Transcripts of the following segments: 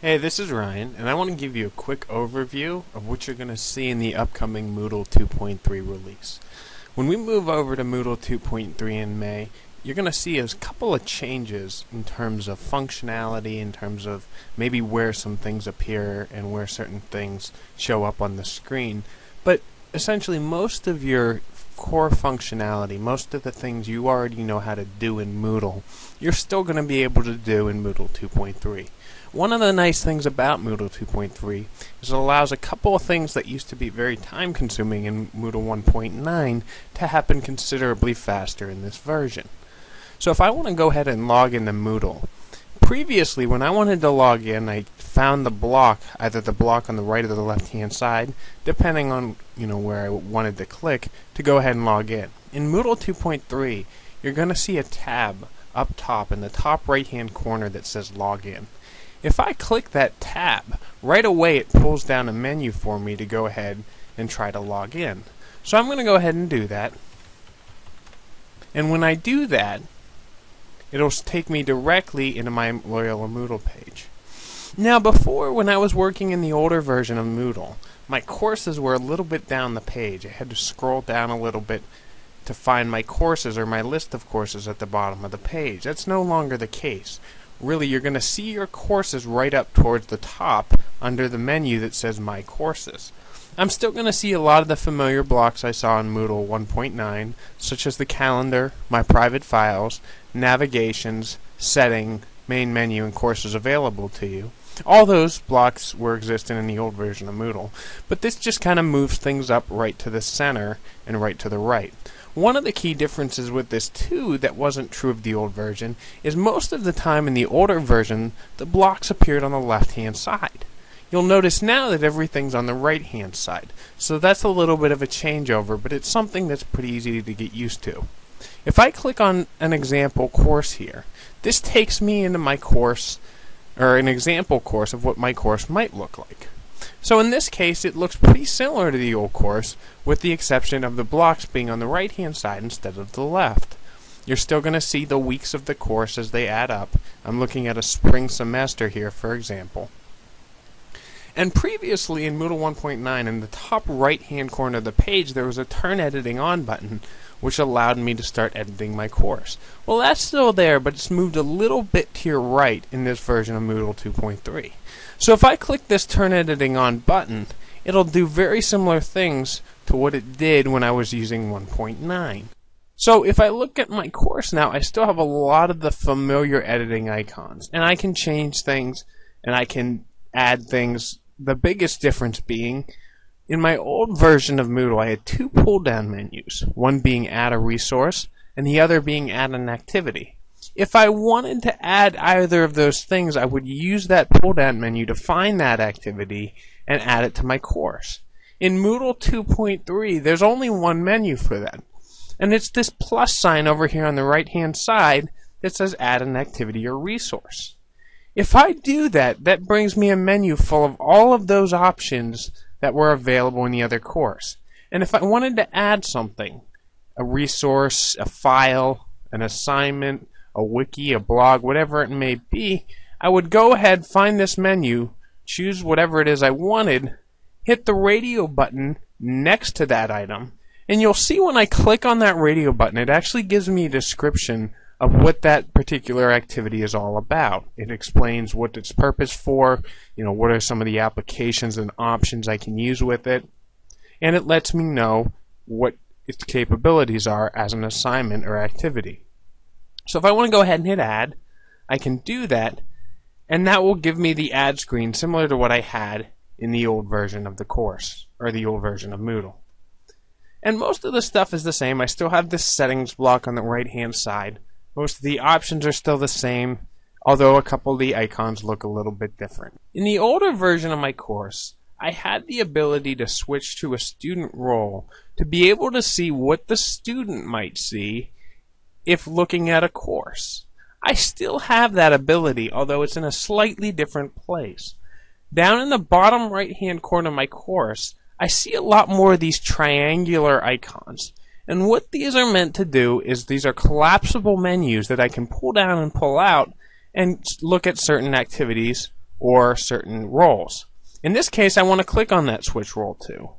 Hey, this is Ryan, and I want to give you a quick overview of what you're going to see in the upcoming Moodle 2.3 release. When we move over to Moodle 2.3 in May, you're going to see a couple of changes in terms of functionality, in terms of maybe where some things appear and where certain things show up on the screen. But essentially, most of your core functionality, most of the things you already know how to do in Moodle, you're still going to be able to do in Moodle 2.3. One of the nice things about Moodle 2.3 is it allows a couple of things that used to be very time consuming in Moodle 1.9 to happen considerably faster in this version. So if I want to go ahead and log into Moodle, previously when I wanted to log in, I found the block, either the block on the right or the left hand side, depending on where I wanted to click to go ahead and log in. In Moodle 2.3, you're going to see a tab up top in the top right hand corner that says Login. If I click that tab, right away it pulls down a menu for me to go ahead and try to log in. So I'm going to go ahead and do that. And when I do that, it'll take me directly into my Loyola Moodle page. Now before, when I was working in the older version of Moodle, my courses were a little bit down the page. I had to scroll down a little bit to find my courses or my list of courses at the bottom of the page. That's no longer the case. Really, you're going to see your courses right up towards the top under the menu that says My Courses. I'm still going to see a lot of the familiar blocks I saw in Moodle 1.9, such as the calendar, my private files, navigations, setting, main menu, and courses available to you. All those blocks were existing in the old version of Moodle, but this just kind of moves things up right to the center and right to the right. One of the key differences with this too that wasn't true of the old version is most of the time in the older version the blocks appeared on the left hand side. You'll notice now that everything's on the right hand side, so that's a little bit of a changeover, but it's something that's pretty easy to get used to. If I click on an example course here, this takes me into my course, or an example course of what my course might look like. So in this case, it looks pretty similar to the old course, with the exception of the blocks being on the right-hand side instead of the left. You're still going to see the weeks of the course as they add up. I'm looking at a spring semester here, for example. And previously in Moodle 1.9, in the top right-hand corner of the page, there was a Turn Editing On button, which allowed me to start editing my course. Well, that's still there, but it's moved a little bit to your right in this version of Moodle 2.3. So if I click this Turn Editing On button, it'll do very similar things to what it did when I was using 1.9. So if I look at my course now, I still have a lot of the familiar editing icons, and I can change things, and I can add things. The biggest difference being, in my old version of Moodle, I had two pull-down menus, one being Add a Resource, and the other being Add an Activity. If I wanted to add either of those things, I would use that pull-down menu to find that activity and add it to my course. In Moodle 2.3, there's only one menu for that, and it's this plus sign over here on the right-hand side that says Add an Activity or Resource. If I do that, that brings me a menu full of all of those options that were available in the other course. And if I wanted to add something, a resource, a file, an assignment, a wiki, a blog, whatever it may be, I would go ahead, find this menu, choose whatever it is I wanted, hit the radio button next to that item, and you'll see when I click on that radio button, it actually gives me a description of what that particular activity is all about. It explains what its purpose for, what are some of the applications and options I can use with it, and it lets me know what its capabilities are as an assignment or activity. So if I want to go ahead and hit Add, I can do that, and that will give me the add screen similar to what I had in the old version of the course, or the old version of Moodle. And most of the stuff is the same. I still have this settings block on the right-hand side. Most of the options are still the same, although a couple of the icons look a little bit different. In the older version of my course, I had the ability to switch to a student role to be able to see what the student might see if looking at a course. I still have that ability, although it's in a slightly different place. Down in the bottom right-hand corner of my course, I see a lot more of these triangular icons. And what these are meant to do is these are collapsible menus that I can pull down and pull out and look at certain activities or certain roles. In this case, I want to click on that switch role to.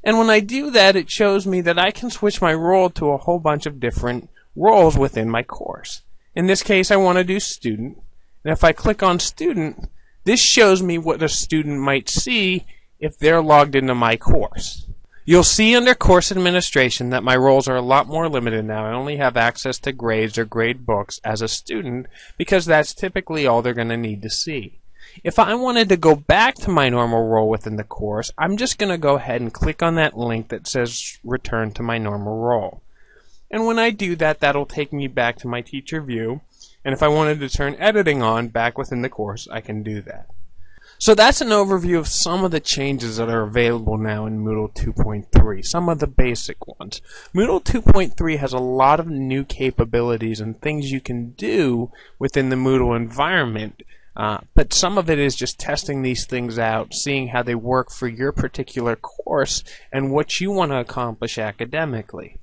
And when I do that, it shows me that I can switch my role to a whole bunch of different roles within my course. In this case, I want to do student. And if I click on student, this shows me what a student might see if they're logged into my course. You'll see under course administration that my roles are a lot more limited now. I only have access to grades or grade books as a student because that's typically all they're going to need to see. If I wanted to go back to my normal role within the course, I'm just going to go ahead and click on that link that says return to my normal role. And when I do that, that'll take me back to my teacher view. And if I wanted to turn editing on back within the course, I can do that. So that's an overview of some of the changes that are available now in Moodle 2.3, some of the basic ones. Moodle 2.3 has a lot of new capabilities and things you can do within the Moodle environment. But some of it is just testing these things out, seeing how they work for your particular course and what you want to accomplish academically.